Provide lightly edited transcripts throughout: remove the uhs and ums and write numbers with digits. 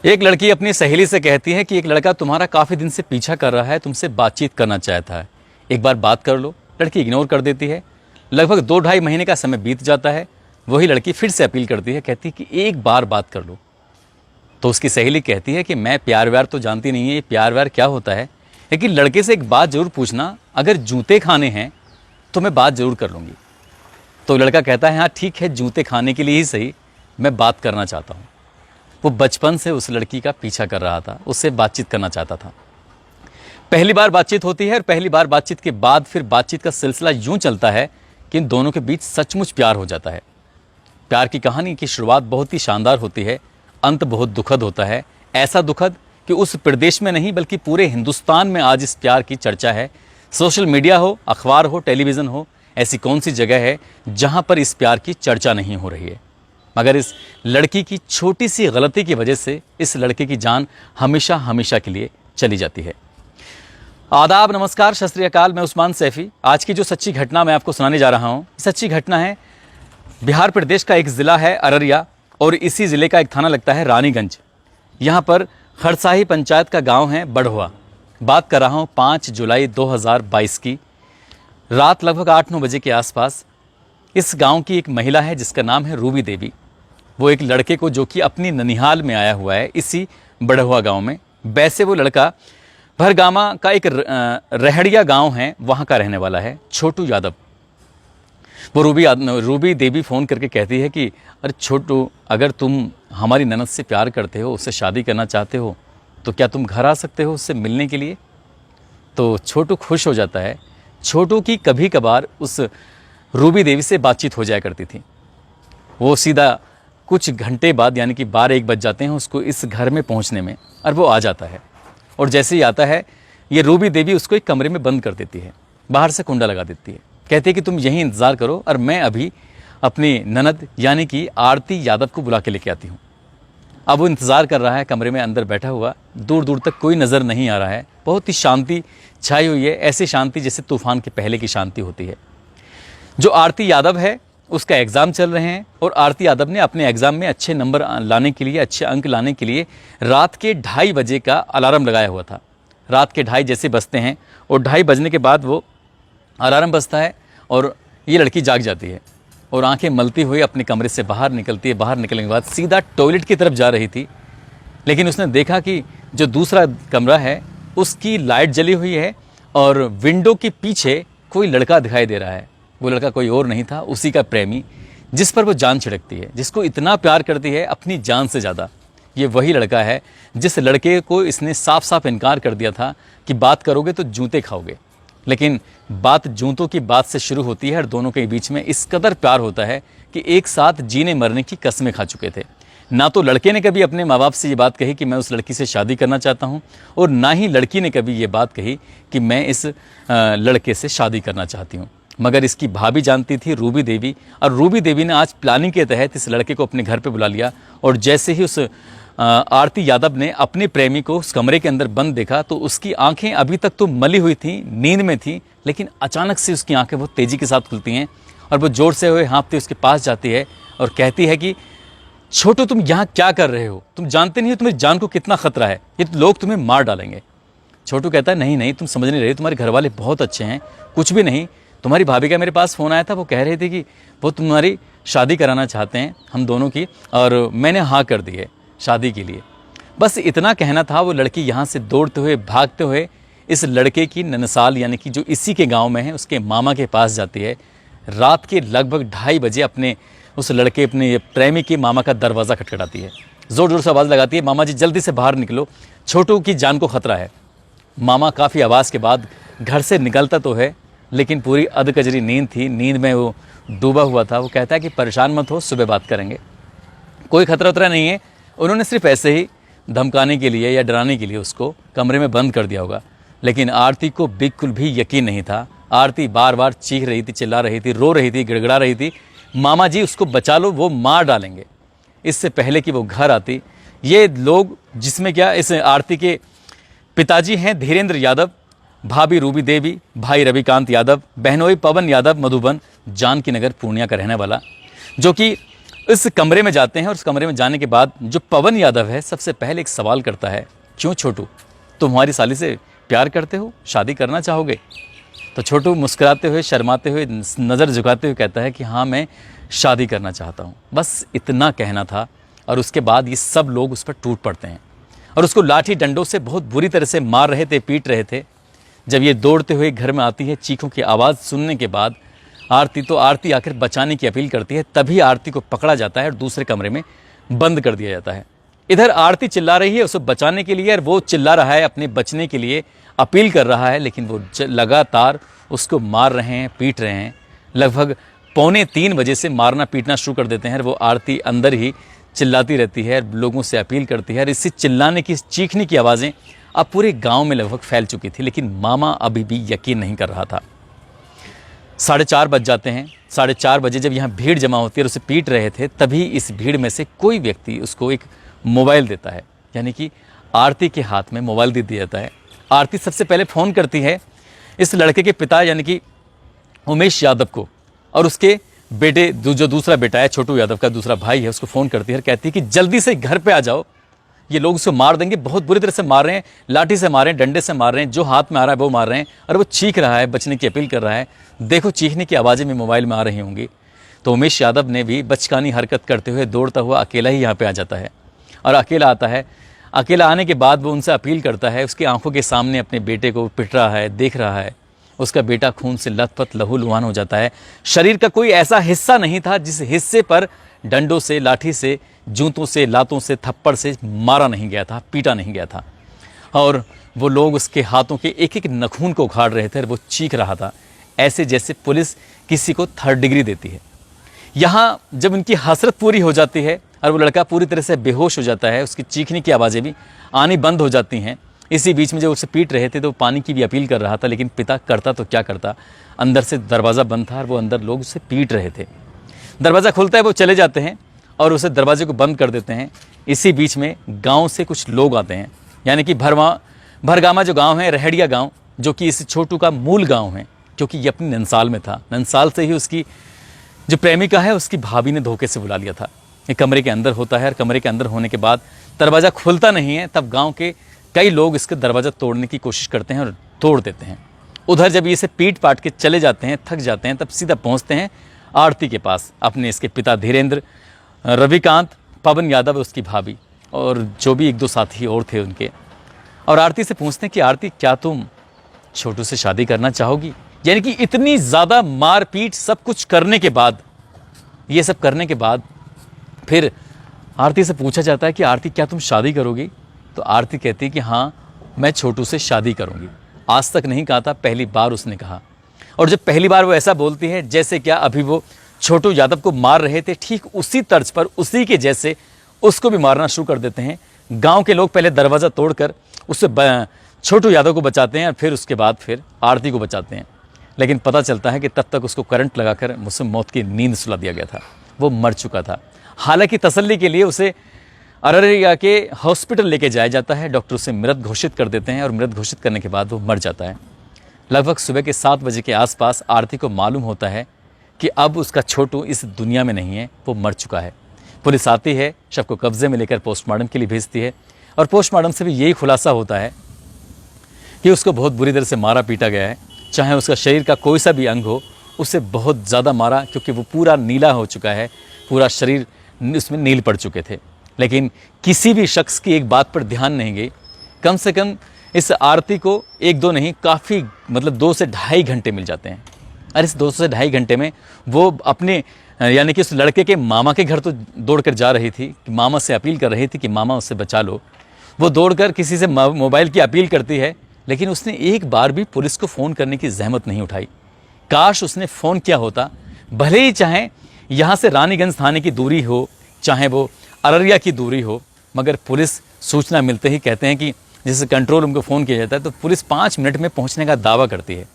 एक लड़की अपनी सहेली से कहती है कि एक लड़का तुम्हारा काफ़ी दिन से पीछा कर रहा है, तुमसे बातचीत करना चाहता है, एक बार बात कर लो। लड़की इग्नोर कर देती है। लगभग 2-2.5 महीने का समय बीत जाता है। वही लड़की फिर से अपील करती है, कहती है कि एक बार बात कर लो। तो उसकी सहेली कहती है कि मैं प्यार व्यार तो जानती नहीं है, ये प्यार व्यार क्या होता है, लेकिन लड़के से एक बात ज़रूर पूछना, अगर जूते खाने हैं तो मैं बात ज़रूर कर लूँगी। तो लड़का कहता है हाँ ठीक है, जूते खाने के लिए ही सही, मैं बात करना चाहता हूँ। वो बचपन से उस लड़की का पीछा कर रहा था, उससे बातचीत करना चाहता था। पहली बार बातचीत होती है और पहली बार बातचीत के बाद फिर बातचीत का सिलसिला यूं चलता है कि इन दोनों के बीच सचमुच प्यार हो जाता है। प्यार की कहानी की शुरुआत बहुत ही शानदार होती है, अंत बहुत दुखद होता है। ऐसा दुखद कि उस प्रदेश में नहीं बल्कि पूरे हिंदुस्तान में आज इस प्यार की चर्चा है। सोशल मीडिया हो, अखबार हो, टेलीविज़न हो, ऐसी कौन सी जगह है जहां पर इस प्यार की चर्चा नहीं हो रही है। मगर इस लड़की की छोटी सी गलती की वजह से इस लड़के की जान हमेशा हमेशा के लिए चली जाती है। आदाब, नमस्कार, सत श्री अकाल। मैं उस्मान सैफ़ी। आज की जो सच्ची घटना मैं आपको सुनाने जा रहा हूँ, सच्ची घटना है बिहार प्रदेश का एक ज़िला है अररिया और इसी ज़िले का एक थाना लगता है रानीगंज। यहाँ पर खरसाही पंचायत का गांव है बढ़वा। बात कर रहा हूँ 5 जुलाई 2022 की रात लगभग 8-9 बजे के आसपास। इस गांव की एक महिला है जिसका नाम है रूबी देवी। वो एक लड़के को, जो कि अपनी ननिहाल में आया हुआ है इसी बढ़वा गांव में, वैसे वो लड़का भरगामा का एक रहड़िया गांव है वहाँ का रहने वाला है, छोटू यादव। वो रूबी देवी फ़ोन करके कहती है कि अरे छोटू, अगर तुम हमारी ननद से प्यार करते हो, उससे शादी करना चाहते हो, तो क्या तुम घर आ सकते हो उससे मिलने के लिए। तो छोटू खुश हो जाता है। छोटू की कभी कभार उस रूबी देवी से बातचीत हो जाया करती थी। वो सीधा कुछ घंटे बाद यानी कि 12-1 बज जाते हैं उसको इस घर में पहुंचने में, और वो आ जाता है। और जैसे ही आता है, ये रूबी देवी उसको एक कमरे में बंद कर देती है, बाहर से कुंडा लगा देती है। कहती है कि तुम यहीं इंतज़ार करो और मैं अभी अपनी ननद यानी कि आरती यादव को बुला के लेके आती हूँ। अब वो इंतज़ार कर रहा है कमरे में अंदर बैठा हुआ। दूर दूर तक कोई नज़र नहीं आ रहा है। बहुत ही शांति छाई हुई है, ऐसी शांति जैसे तूफान के पहले की शांति होती है। जो आरती यादव है उसका एग्ज़ाम चल रहे हैं और आरती यादव ने अपने एग्ज़ाम में अच्छे नंबर लाने के लिए, अच्छे अंक लाने के लिए रात के 2:30 बजे का अलार्म लगाया हुआ था। रात के 2:30 जैसे बजते हैं और 2:30 बजने के बाद वो अलार्म बजता है और ये लड़की जाग जाती है और आंखें मलती हुई अपने कमरे से बाहर निकलती है। बाहर निकलने के बाद सीधा टॉयलेट की तरफ जा रही थी, लेकिन उसने देखा कि जो दूसरा कमरा है उसकी लाइट जली हुई है और विंडो के पीछे कोई लड़का दिखाई दे रहा है। वो लड़का कोई और नहीं था, उसी का प्रेमी, जिस पर वो जान छिड़कती है, जिसको इतना प्यार करती है अपनी जान से ज़्यादा। ये वही लड़का है जिस लड़के को इसने साफ साफ इनकार कर दिया था कि बात करोगे तो जूते खाओगे। लेकिन बात जूतों की बात से शुरू होती है और दोनों के बीच में इस कदर प्यार होता है कि एक साथ जीने मरने की कस्में खा चुके थे। ना तो लड़के ने कभी अपने माँ बाप से ये बात कही कि मैं उस लड़की से शादी करना चाहता हूँ, और ना ही लड़की ने कभी ये बात कही कि मैं इस लड़के से शादी करना चाहती हूँ। मगर इसकी भाभी जानती थी, रूबी देवी, और रूबी देवी ने आज प्लानिंग के तहत इस लड़के को अपने घर पे बुला लिया। और जैसे ही उस आरती यादव ने अपने प्रेमी को उस कमरे के अंदर बंद देखा तो उसकी आंखें अभी तक तो मली हुई थी, नींद में थी, लेकिन अचानक से उसकी आंखें बहुत तेज़ी के साथ खुलती हैं और वो जोर से हुए हाँफते उसके पास जाती है और कहती है कि छोटू, तुम यहाँ क्या कर रहे हो? तुम जानते नहीं हो तुम्हारी जान को कितना खतरा है, ये लोग तुम्हें मार डालेंगे। छोटू कहता है नहीं नहीं, तुम समझ नहीं रहे, तुम्हारे घर वाले बहुत अच्छे हैं, कुछ भी नहीं। तुम्हारी भाभी का मेरे पास फ़ोन आया था, वो कह रही थी कि वो तुम्हारी शादी कराना चाहते हैं हम दोनों की, और मैंने हाँ कर दी है शादी के लिए। बस इतना कहना था। वो लड़की यहाँ से दौड़ते हुए, भागते हुए इस लड़के की ननसाल यानी कि जो इसी के गांव में है उसके मामा के पास जाती है। रात के लगभग 2:30 बजे अपने उस लड़के, अपने प्रेमी के मामा का दरवाज़ा खटखटाती है। ज़ोर ज़ोर से आवाज़ लगाती है, मामा जी जल्दी से बाहर निकलो, छोटू की जान को खतरा है। मामा काफ़ी आवाज़ के बाद घर से निकलता तो है, लेकिन पूरी अधकजरी नींद थी, नींद में वो डूबा हुआ था। वो कहता है कि परेशान मत हो, सुबह बात करेंगे, कोई खतरा उतरा नहीं है। उन्होंने सिर्फ ऐसे ही धमकाने के लिए या डराने के लिए उसको कमरे में बंद कर दिया होगा। लेकिन आरती को बिल्कुल भी यकीन नहीं था। आरती बार बार चीख रही थी, चिल्ला रही थी, रो रही थी, गिड़गिड़ा रही थी, मामा जी उसको बचा लो, वो मार डालेंगे। इससे पहले कि वो घर आती, ये लोग, जिसमें क्या इस आरती के पिताजी हैं धीरेन्द्र यादव, भाभी रूबी देवी, भाई रविकांत यादव, बहनोई पवन यादव, मधुबन जानकी नगर पूर्णिया का रहने वाला, जो कि इस कमरे में जाते हैं और उस कमरे में जाने के बाद जो पवन यादव है सबसे पहले एक सवाल करता है, क्यों छोटू, तुम हमारी साली से प्यार करते हो, शादी करना चाहोगे? तो छोटू मुस्कुराते हुए, शर्माते हुए, नज़र झुकाते हुए कहता है कि हाँ, मैं शादी करना चाहता हूँ। बस इतना कहना था और उसके बाद ये सब लोग उस पर टूट पड़ते हैं और उसको लाठी डंडों से बहुत बुरी तरह से मार रहे थे, पीट रहे थे। जब ये दौड़ते हुए घर में आती है, चीखों की आवाज़ सुनने के बाद आरती आकर बचाने की अपील करती है। तभी आरती को पकड़ा जाता है और दूसरे कमरे में बंद कर दिया जाता है। इधर आरती चिल्ला रही है उसे बचाने के लिए और वो चिल्ला रहा है अपने बचने के लिए, अपील कर रहा है, लेकिन वो लगातार उसको मार रहे हैं, पीट रहे हैं। लगभग 2:45 बजे से मारना पीटना शुरू कर देते हैं और वो आरती अंदर ही चिल्लाती रहती है, लोगों से अपील करती है और इसी चिल्लाने की, चीखने की आवाज़ें अब पूरे गांव में लगभग फैल चुकी थी। लेकिन मामा अभी भी यकीन नहीं कर रहा था। 4:30 बज जाते हैं। 4:30 बजे जब यहाँ भीड़ जमा होती है और उसे पीट रहे थे, तभी इस भीड़ में से कोई व्यक्ति उसको एक मोबाइल देता है, यानी कि आरती के हाथ में मोबाइल दे दिया जाता है। आरती सबसे पहले फ़ोन करती है इस लड़के के पिता यानी कि उमेश यादव को और उसके बेटे, जो दूसरा बेटा है छोटू यादव का दूसरा भाई है, उसको फ़ोन करती है और कहती है कि जल्दी से घर पे आ जाओ, ये लोग उसको मार देंगे, बहुत बुरी तरह से मार रहे हैं, लाठी से मार रहे हैं, डंडे से मार रहे हैं, जो हाथ में आ रहा है वो मार रहे हैं। और वो चीख रहा है, बचने की अपील कर रहा है। देखो चीखने की आवाज़ें में मोबाइल में आ रही होंगी। तो उमेश यादव ने भी बचकानी हरकत करते हुए दौड़ता हुआ अकेला ही यहाँ पे आ जाता है और अकेला आता है। अकेला आने के बाद वो उनसे अपील करता है, उसकी आंखों के सामने अपने बेटे को पिट रहा है, देख रहा है। उसका बेटा खून से लथपथ लहूलुहान हो जाता है। शरीर का कोई ऐसा हिस्सा नहीं था जिस हिस्से पर डंडों से, लाठी से, जूतों से, लातों से, थप्पड़ से मारा नहीं गया था, पीटा नहीं गया था। और वो लोग उसके हाथों के एक एक नखून को उखाड़ रहे थे और वो चीख रहा था, ऐसे जैसे पुलिस किसी को 3rd डिग्री देती है। यहाँ जब उनकी हसरत पूरी हो जाती है और वो लड़का पूरी तरह से बेहोश हो जाता है, उसकी चीखने की आवाज़ें भी आनी बंद हो जाती हैं। इसी बीच में जब उसे पीट रहे थे तो पानी की भी अपील कर रहा था, लेकिन पिता करता तो क्या करता, अंदर से दरवाज़ा बंद था और वो अंदर लोग उसे पीट रहे थे। दरवाज़ा खुलता है, वो चले जाते हैं और उसे दरवाजे को बंद कर देते हैं। इसी बीच में गांव से कुछ लोग आते हैं, यानी कि भरगामा जो गांव है, रहड़िया गांव, जो कि इस छोटू का मूल गांव है, क्योंकि ये अपनी नंसाल में था। नंसाल से ही उसकी जो प्रेमिका है उसकी भाभी ने धोखे से बुला लिया था। एक कमरे के अंदर होता है और कमरे के अंदर होने के बाद दरवाज़ा खुलता नहीं है। तब गाँव के कई लोग इसका दरवाज़ा तोड़ने की कोशिश करते हैं और तोड़ देते हैं। उधर जब इसे पीट पाट के चले जाते हैं, थक जाते हैं, तब सीधा पहुंचते हैं आरती के पास, अपने इसके पिता धीरेन्द्र, रविकांत, पवन यादव, उसकी भाभी और जो भी 1-2 साथी और थे उनके। और आरती से पूछते हैं कि आरती, क्या तुम छोटू से शादी करना चाहोगी? यानी कि इतनी ज़्यादा मार पीट सब कुछ करने के बाद, ये सब करने के बाद फिर आरती से पूछा जाता है कि आरती, क्या तुम शादी करोगी? तो आरती कहती है कि हाँ, मैं छोटू से शादी करूंगी। आज तक नहीं कहा था, पहली बार उसने कहा। और जब पहली बार वो ऐसा बोलती है जैसे क्या अभी वो छोटू यादव को मार रहे थे, ठीक उसी तर्ज पर, उसी के जैसे उसको भी मारना शुरू कर देते हैं। गांव के लोग पहले दरवाज़ा तोड़कर उससे छोटू यादव को बचाते हैं और फिर उसके बाद फिर आरती को बचाते हैं। लेकिन पता चलता है कि तब तक उसको करंट लगाकर मुझसे मौत की नींद सुला दिया गया था, वो मर चुका था। हालांकि तसल्ली के लिए उसे अररिया के हॉस्पिटल लेके जाया जाता है। डॉक्टर उसे मृत घोषित कर देते हैं और मृत घोषित करने के बाद वो मर जाता है। लगभग सुबह के 7 बजे के आसपास आरती को मालूम होता है कि अब उसका छोटू इस दुनिया में नहीं है, वो मर चुका है। पुलिस आती है, शव को कब्जे में लेकर पोस्टमार्टम के लिए भेजती है और पोस्टमार्टम से भी यही खुलासा होता है कि उसको बहुत बुरी तरह से मारा पीटा गया है। चाहे उसका शरीर का कोई सा भी अंग हो, उसे बहुत ज़्यादा मारा, क्योंकि वो पूरा नीला हो चुका है, पूरा शरीर उसमें नील पड़ चुके थे। लेकिन किसी भी शख्स की एक बात पर ध्यान नहीं गई। कम से कम इस आरती को 1-2 नहीं, काफ़ी मतलब 2 से ढाई घंटे मिल जाते हैं। और इस 2 से ढाई घंटे में वो अपने यानी कि उस लड़के के मामा के घर तो दौड़ कर जा रही थी, कि मामा से अपील कर रही थी कि मामा उससे बचा लो। वो दौड़कर किसी से मोबाइल की अपील करती है, लेकिन उसने एक बार भी पुलिस को फ़ोन करने की जहमत नहीं उठाई। काश उसने फ़ोन किया होता, भले ही चाहे यहाँ से रानीगंज थाने की दूरी हो, चाहे वो अररिया की दूरी हो, मगर पुलिस सूचना मिलते ही कहते हैं कि जैसे कंट्रोल रूम को फ़ोन किया जाता है, तो पुलिस 5 मिनट में पहुँचने का दावा करती है।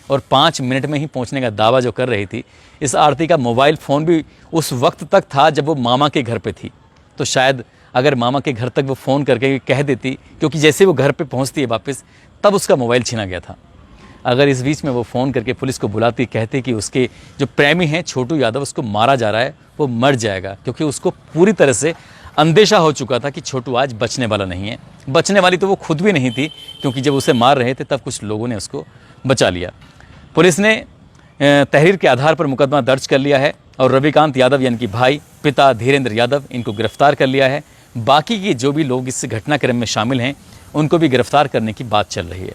और 5 मिनट में ही पहुँचने का दावा जो कर रही थी, इस आरती का मोबाइल फ़ोन भी उस वक्त तक था जब वो मामा के घर पे थी। तो शायद अगर मामा के घर तक वो फ़ोन करके कह देती, क्योंकि जैसे वो घर पे पहुँचती है वापस, तब उसका मोबाइल छीना गया था। अगर इस बीच में वो फ़ोन करके पुलिस को बुलाती, कहते कि उसके जो प्रेमी हैं छोटू यादव, उसको मारा जा रहा है, वो मर जाएगा, क्योंकि उसको पूरी तरह से अंदेशा हो चुका था कि छोटू आज बचने वाला नहीं है। बचने वाली तो वो खुद भी नहीं थी, क्योंकि जब उसे मार रहे थे तब कुछ लोगों ने उसको बचा लिया। पुलिस ने तहरीर के आधार पर मुकदमा दर्ज कर लिया है और रविकांत यादव यानी कि भाई, पिता धीरेन्द्र यादव, इनको गिरफ्तार कर लिया है। बाकी के जो भी लोग इस घटनाक्रम में शामिल हैं उनको भी गिरफ्तार करने की बात चल रही है।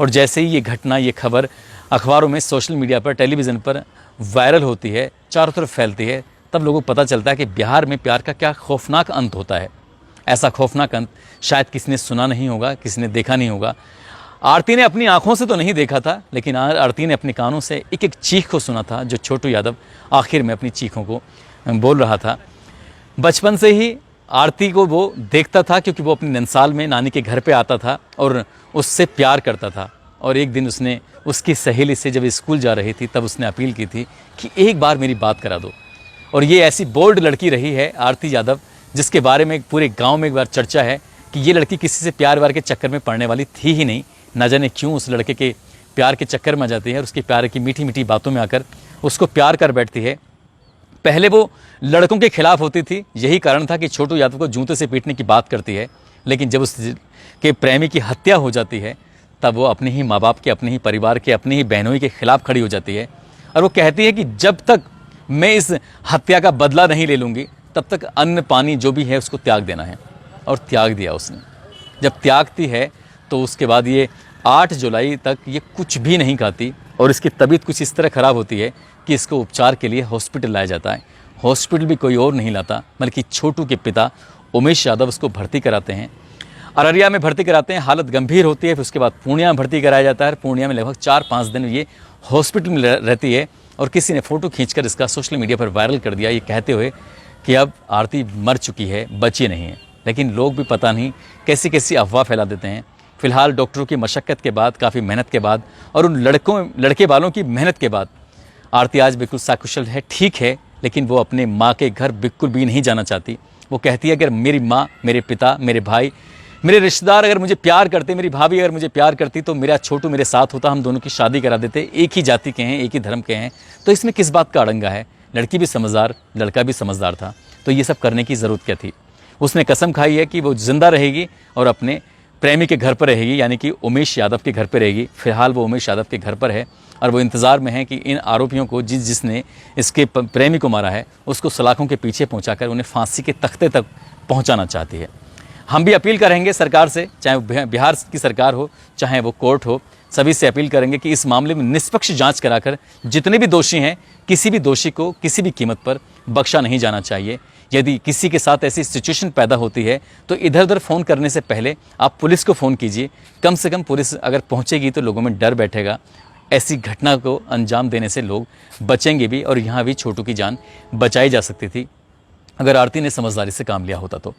और जैसे ही ये घटना, ये खबर अखबारों में, सोशल मीडिया पर, टेलीविज़न पर वायरल होती है, चारों तरफ फैलती है, तब लोगों को पता चलता है कि बिहार में प्यार का क्या खौफनाक अंत होता है। ऐसा खौफनाक अंत शायद किसी ने सुना नहीं होगा, किसी ने देखा नहीं होगा। आरती ने अपनी आंखों से तो नहीं देखा था, लेकिन आरती ने अपने कानों से एक एक चीख को सुना था, जो छोटू यादव आखिर में अपनी चीखों को बोल रहा था। बचपन से ही आरती को वो देखता था, क्योंकि वो अपनी नंसाल में नानी के घर पे आता था और उससे प्यार करता था। और एक दिन उसने उसकी सहेली से जब स्कूल जा रही थी तब उसने अपील की थी कि एक बार मेरी बात करा दो। और ये ऐसी बोल्ड लड़की रही है आरती यादव, जिसके बारे में पूरे गांव में एक बार चर्चा है कि ये लड़की किसी से प्यार व्यार के चक्कर में पड़ने वाली थी ही नहीं। न जाने क्यों उस लड़के के प्यार के चक्कर में आ जाती है और उसके प्यार की मीठी मीठी बातों में आकर उसको प्यार कर बैठती है। पहले वो लड़कों के खिलाफ होती थी, यही कारण था कि छोटू यादव को जूते से पीटने की बात करती है। लेकिन जब उसके प्रेमी की हत्या हो जाती है तब वो अपने ही माँ बाप के, अपने ही परिवार के, अपने ही बहनों के खिलाफ खड़ी हो जाती है और वो कहती है कि जब तक मैं इस हत्या का बदला नहीं ले लूँगी तब तक अन्न पानी जो भी है उसको त्याग देना है। और त्याग दिया उसने। जब त्यागती है तो उसके बाद ये 8 जुलाई तक ये कुछ भी नहीं खाती और इसकी तबीयत कुछ इस तरह ख़राब होती है कि इसको उपचार के लिए हॉस्पिटल लाया जाता है। हॉस्पिटल भी कोई और नहीं लाता बल्कि छोटू के पिता उमेश यादव उसको भर्ती कराते हैं। अररिया में भर्ती कराते हैं, हालत गंभीर होती है। फिर उसके बाद पूर्णिया में भर्ती कराया जाता है। पूर्णिया में लगभग 4-5 दिन ये हॉस्पिटल में रहती है और किसी ने फ़ोटो खींचकर इसका सोशल मीडिया पर वायरल कर दिया, ये कहते हुए कि अब आरती मर चुकी है, बची नहीं है। लेकिन लोग भी पता नहीं कैसी कैसी अफवाह फैला देते हैं। फिलहाल डॉक्टरों की मशक्क़त के बाद, काफ़ी मेहनत के बाद और उन लड़के वालों की मेहनत के बाद आरती आज बिल्कुल सकुशल है, ठीक है। लेकिन वो अपने माँ के घर बिल्कुल भी नहीं जाना चाहती। वो कहती है अगर मेरी माँ, मेरे पिता, मेरे भाई, मेरे रिश्तेदार अगर मुझे प्यार करते, मेरी भाभी अगर मुझे प्यार करती तो मेरा छोटू मेरे साथ होता, हम दोनों की शादी करा देते। एक ही जाति के हैं, एक ही धर्म के हैं, तो इसमें किस बात का अड़ंगा है। लड़की भी समझदार, लड़का भी समझदार था, तो ये सब करने की ज़रूरत क्या थी। उसने कसम खाई है कि वो जिंदा रहेगी और अपने प्रेमी के घर पर रहेगी, यानी कि उमेश यादव के घर पर रहेगी। फिलहाल वो उमेश यादव के घर पर है और वो इंतज़ार में है कि इन आरोपियों को, जिसने इसके प्रेमी को मारा है, उसको सलाखों के पीछे पहुंचाकर उन्हें फांसी के तख्ते तक पहुंचाना चाहती है। हम भी अपील करेंगे सरकार से, चाहे वो बिहार की सरकार हो, चाहे वो कोर्ट हो, सभी से अपील करेंगे कि इस मामले में निष्पक्ष जांच कराकर जितने भी दोषी हैं, किसी भी दोषी को किसी भी कीमत पर बख्शा नहीं जाना चाहिए। यदि किसी के साथ ऐसी सिचुएशन पैदा होती है तो इधर उधर फ़ोन करने से पहले आप पुलिस को फ़ोन कीजिए। कम से कम पुलिस अगर पहुंचेगी तो लोगों में डर बैठेगा। ऐसी घटना को अंजाम देने से लोग बचेंगे भी और यहाँ भी छोटू की जान बचाई जा सकती थी अगर आरती ने समझदारी से काम लिया होता तो।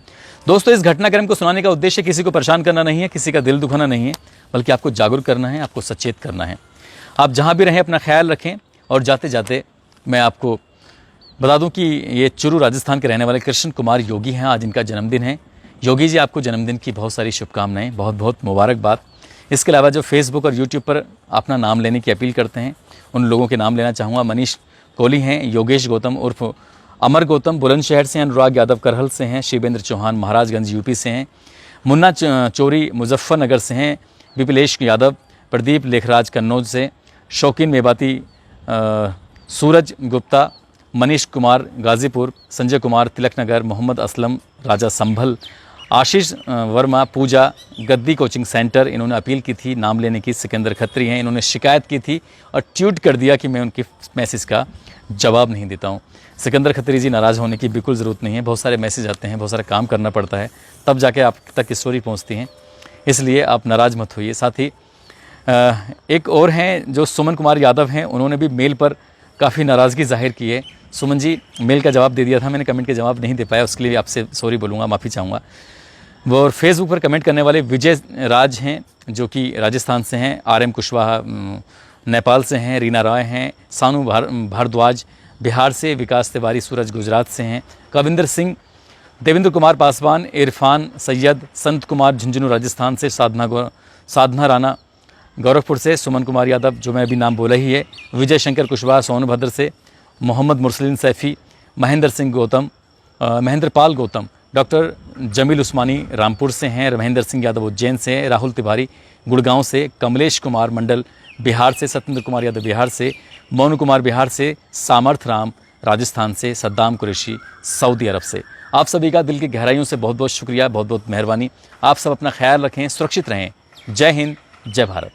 दोस्तों, इस घटनाक्रम को सुनाने का उद्देश्य किसी को परेशान करना नहीं है, किसी का दिल दुखाना नहीं है, बल्कि आपको जागरूक करना है, आपको सचेत करना है। आप जहाँ भी रहें अपना ख्याल रखें। और जाते जाते मैं आपको बता दूं कि ये चुरू राजस्थान के रहने वाले कृष्ण कुमार योगी हैं। आज इनका जन्मदिन है। योगी जी, आपको जन्मदिन की बहुत सारी शुभकामनाएं, बहुत बहुत मुबारकबाद। इसके अलावा जो फेसबुक और यूट्यूब पर अपना नाम लेने की अपील करते हैं, उन लोगों के नाम लेना चाहूँगा। मनीष कोहली हैं, योगेश गौतम उर्फ अमर गौतम बुलंदशहर से हैं, अनुराग यादव करहल से हैं, शिवेंद्र चौहान महाराजगंज यूपी से हैं, मुन्ना चोरी मुजफ्फरनगर से हैं, विपिलेश यादव प्रदीप लेखराज कन्नौज से, शौकीन मेवाती सूरज गुप्ता, मनीष कुमार गाजीपुर, संजय कुमार तिलकनगर, मोहम्मद असलम राजा संभल, आशीष वर्मा पूजा गद्दी कोचिंग सेंटर। इन्होंने अपील की थी नाम लेने की। सिकंदर खत्री हैं, इन्होंने शिकायत की थी और ट्वीट कर दिया कि मैं उनके मैसेज का जवाब नहीं देता हूं। सिकंदर खत्री जी, नाराज़ होने की बिल्कुल ज़रूरत नहीं है। बहुत सारे मैसेज आते हैं, बहुत सारा काम करना पड़ता है, तब जाके आप तक स्टोरी पहुंचती हैं, इसलिए आप नाराज़ मत होइए। साथ ही एक और हैं जो सुमन कुमार यादव हैं, उन्होंने भी मेल पर काफ़ी नाराज़गी जाहिर की है। सुमन जी, मेल का जवाब दे दिया था मैंने, कमेंट के जवाब नहीं दे पाया, उसके लिए आपसे सॉरी बोलूँगा, माफ़ी चाहूँगा। वो और फेसबुक पर कमेंट करने वाले विजय राज हैं जो कि राजस्थान से हैं, RM कुशवाहा नेपाल से हैं, रीना राय हैं, सानू भारद्वाज बिहार से, विकास तिवारी सूरज गुजरात से हैं, कविंदर सिंह, देवेंद्र कुमार पासवान, इरफान सैयद, संत कुमार झुंझुनू राजस्थान से, साधना राणा गोरखपुर से, सुमन कुमार यादव जो मैं अभी नाम बोला ही है, विजय शंकर कुशवाहा सोनभद्र से, मोहम्मद मुरसलीन सैफ़ी महेंद्र पाल गौतम, डॉक्टर जमील उस्मानी रामपुर से हैं, महेंद्र सिंह यादव उज्जैन से हैं, राहुल तिवारी गुड़गांव से, कमलेश कुमार मंडल बिहार से, सत्येंद्र कुमार यादव बिहार से, मोनू कुमार बिहार से, सामर्थ राम राजस्थान से, सद्दाम कुरैशी सऊदी अरब से। आप सभी का दिल की गहराइयों से बहुत बहुत शुक्रिया, बहुत बहुत मेहरबानी। आप सब अपना ख्याल रखें, सुरक्षित रहें। जय हिंद, जय भारत।